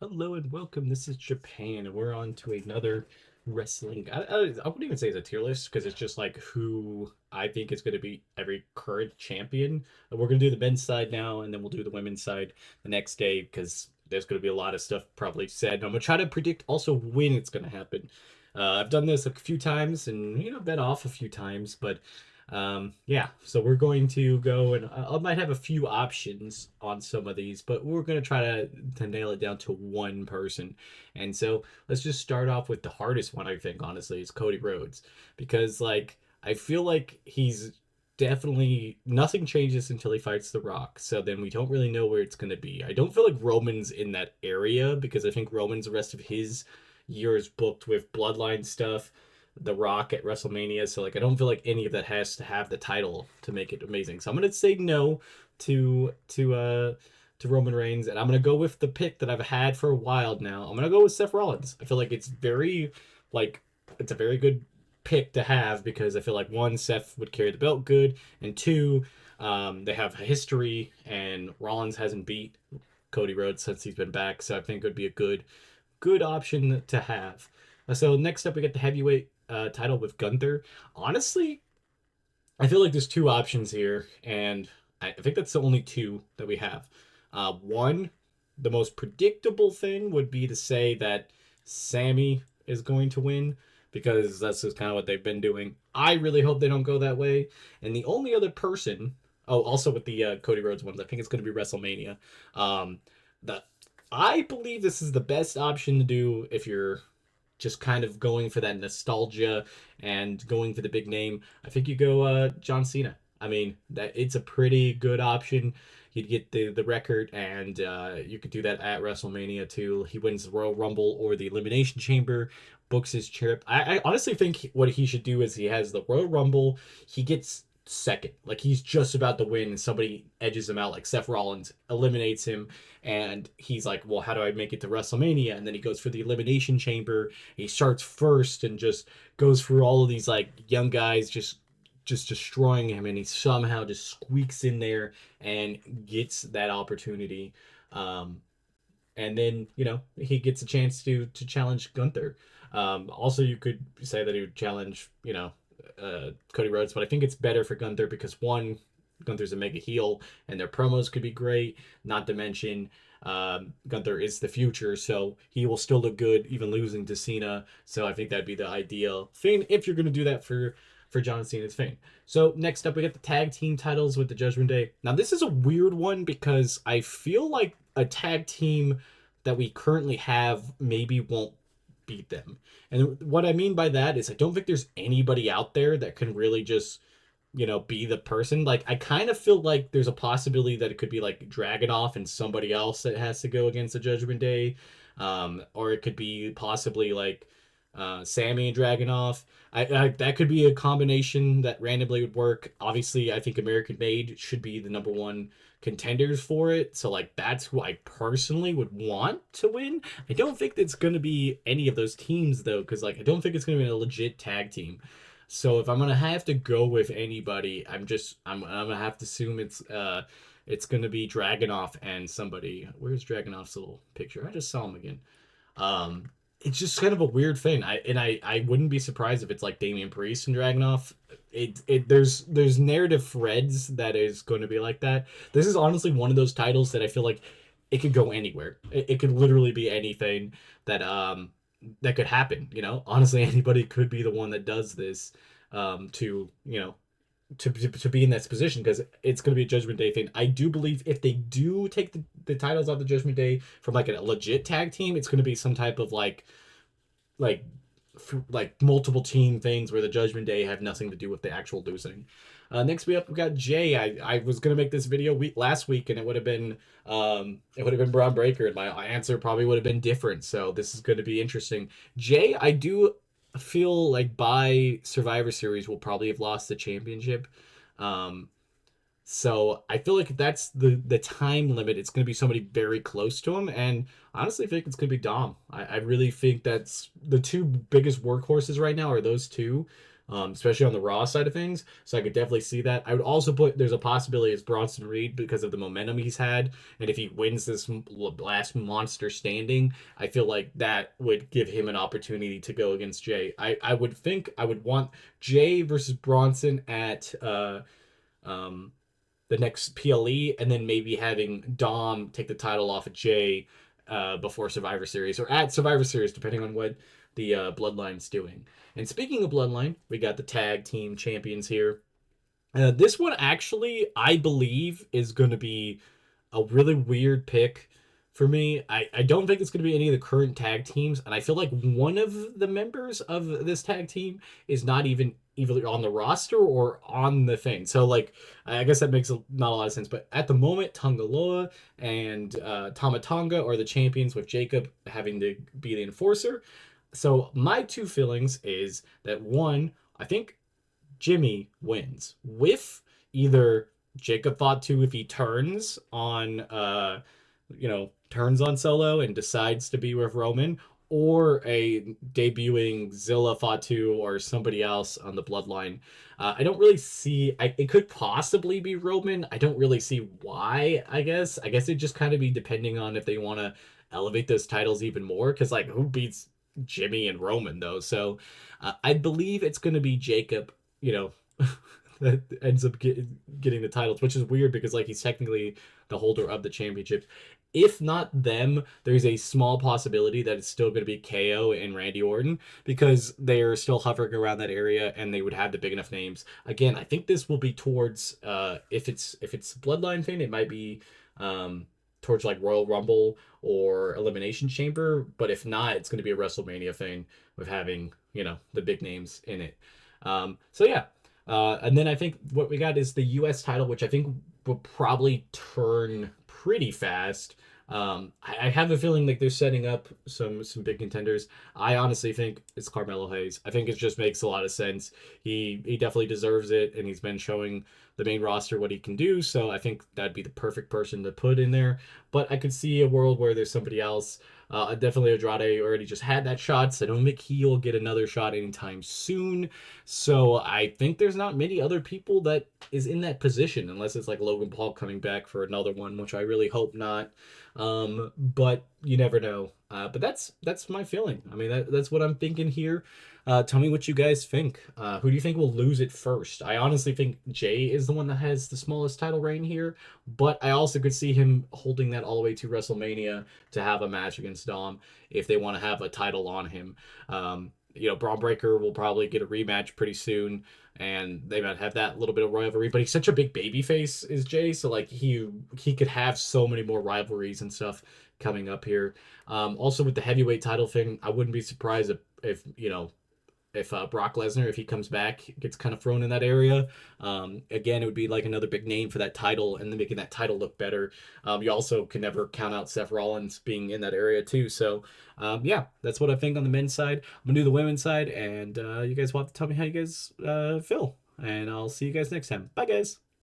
Hello and welcome. This is Japan, and we're on to another wrestling. I wouldn't even say it's a tier list because it's just like who I think is going to be every current champion. We're going to do the men's side now, and then we'll do the women's side the next day because there's going to be a lot of stuff probably said. And I'm going to try to predict also when it's going to happen. I've done this a few times and been off a few times, but yeah, so we're going to go and I might have a few options on some of these, but we're going to try to nail it down to one person. And so let's just start off with the hardest one, I think, honestly, is Cody Rhodes. Because, like, I feel like he's definitely nothing changes until he fights The Rock. So then we don't really know where it's going to be. I don't feel like Roman's in that area because I think Roman's the rest of his year is booked with bloodline stuff, the Rock at WrestleMania. So like I don't feel like any of that has to have the title to make it amazing. So I'm gonna say no to Roman Reigns, and I'm gonna go with the pick that I've had for a while now. I'm gonna go with Seth Rollins. I feel like like it's a very good pick to have because I feel like one, Seth would carry the belt good, and two, they have a history, and Rollins hasn't beat Cody Rhodes since he's been back, so I think it would be a good option to have. So next up, we get the heavyweight title with Gunther. Honestly, I feel like there's two options here, and I think that's the only two that we have. One, the most predictable thing would be to say that Sammy is going to win because that's just kind of what they've been doing. I really hope they don't go that way. And the only other person, oh, also with the Cody Rhodes ones, I think it's going to be WrestleMania. Um, the I believe this is the best option to do if you're just kind of going for that nostalgia and going for the big name. I think you go John Cena. I mean, that it's a pretty good option. He'd get the record, and you could do that at WrestleMania too. He wins the Royal Rumble or the Elimination Chamber, books his trip. I honestly think what he should do is he has the Royal Rumble. He gets second. Like he's just about to win and somebody edges him out like Seth Rollins eliminates him and he's like, "Well, how do I make it to WrestleMania?" And then he goes for the elimination chamber. He starts first and just goes through all of these like young guys just destroying him and he somehow just squeaks in there and gets that opportunity. Um and then he gets a chance to challenge Gunther. Also, you could say that he would challenge Cody Rhodes, but I think it's better for Gunther because one, Gunther's a mega heel, and their promos could be great. Not to mention, Gunther is the future, so he will still look good even losing to Cena. So I think that'd be the ideal thing if you're going to do that for John Cena's fame. So next up, we get the tag team titles with the Judgment Day. Now this is a weird one because I feel like a tag team that we currently have maybe won't beat them. And what I mean by that is I don't think there's anybody out there that can really just be the person. Like I kind of feel like there's a possibility that it could be like Dragunov and somebody else that has to go against the Judgment Day, or it could be possibly like Sammy and Dragunov. I that could be a combination that randomly would work. Obviously, I think American Made should be the number one contenders for it. So like that's who I personally would want to win. I don't think it's going to be any of those teams though, because like I don't think it's going to be a legit tag team. So if I'm gonna have to go with anybody, I'm gonna have to assume it's gonna be Dragunov and somebody. Where's Dragunov's little picture? I just saw him again. Um, it's just kind of a weird thing. I wouldn't be surprised if it's like Damian Priest and Dragunov. There's narrative threads that is going to be like that. This is honestly one of those titles that I feel like it could go anywhere. It could literally be anything that could happen. Honestly, anybody could be the one that does this to to be in this position because it's going to be a Judgment Day thing. I do believe if they do take the titles off the Judgment Day from like a legit tag team, it's going to be some type of like like multiple team things where the Judgment Day have nothing to do with the actual losing. Next we got Jay. I was gonna make this video last week and it would have been Braun Breaker and my answer probably would have been different. So this is going to be interesting. Jay, I do feel like by Survivor Series we'll probably have lost the championship. Um, so I feel like that's the time limit. It's going to be somebody very close to him, and honestly, I think it's going to be Dom. I really think that's the two biggest workhorses right now are those two. especially on the Raw side of things. So I could definitely see that. I would also put there's a possibility it's Bronson Reed because of the momentum he's had, and if he wins this last monster standing, I feel like that would give him an opportunity to go against Jay. I would think I would want Jay versus Bronson at um, the next PLE, and then maybe having Dom take the title off of Jay before Survivor Series or at Survivor Series, depending on what the Bloodline's doing. And speaking of Bloodline, we got the tag team champions here. This one actually, I believe, is going to be a really weird pick for me. I don't think it's going to be any of the current tag teams, and I feel like one of the members of this tag team is not even either on the roster or on the thing. So like, I guess that makes not a lot of sense. But at the moment, Tongaloa and Tama Tonga are the champions, with Jacob having to be the enforcer. So my two feelings is that one, I think Jimmy wins with either Jacob Fatu if he turns on turns on Solo and decides to be with Roman, or a debuting Zilla Fatu or somebody else on the bloodline. I don't really see. It could possibly be Roman. I don't really see why. I guess it just kind of be depending on if they want to elevate those titles even more. Because like, who beats Jimmy and Roman though? So I believe it's going to be Jacob. You know, that ends up getting the titles, which is weird because like he's technically the holder of the championships. If not them, there's a small possibility that it's still going to be KO and Randy Orton because they're still hovering around that area and they would have the big enough names. Again, I think this will be towards if it's Bloodline thing, it might be towards like Royal Rumble or Elimination Chamber. But if not, it's going to be a WrestleMania thing with having the big names in it. So yeah, and then I think what we got is the U.S. title, which I think will probably turn pretty fast. I have a feeling like they're setting up some big contenders. I honestly think it's Carmelo Hayes. I think it just makes a lot of sense. He definitely deserves it, and he's been showing the main roster what he can do. So I think that'd be the perfect person to put in there. But I could see a world where there's somebody else. Definitely Andrade already just had that shot, so I don't think he'll get another shot anytime soon. So I think there's not many other people that is in that position, unless it's like Logan Paul coming back for another one, which I really hope not. But you never know. But that's my feeling. I mean, that's what I'm thinking here. Tell me what you guys think. Who do you think will lose it first? I honestly think Jay is the one that has the smallest title reign here, but I also could see him holding that all the way to WrestleMania to have a match against Dom if they want to have a title on him. Braun Breaker will probably get a rematch pretty soon, and they might have that little bit of rivalry. But he's such a big baby face, is Jay, so like he could have so many more rivalries and stuff coming up here. Also with the heavyweight title thing, I wouldn't be surprised if Brock Lesnar, if he comes back, gets kind of thrown in that area. Again, it would be like another big name for that title and then making that title look better. You also can never count out Seth Rollins being in that area too. So, yeah, that's what I think on the men's side. I'm going to do the women's side, and you guys will have to tell me how you guys feel. And I'll see you guys next time. Bye, guys.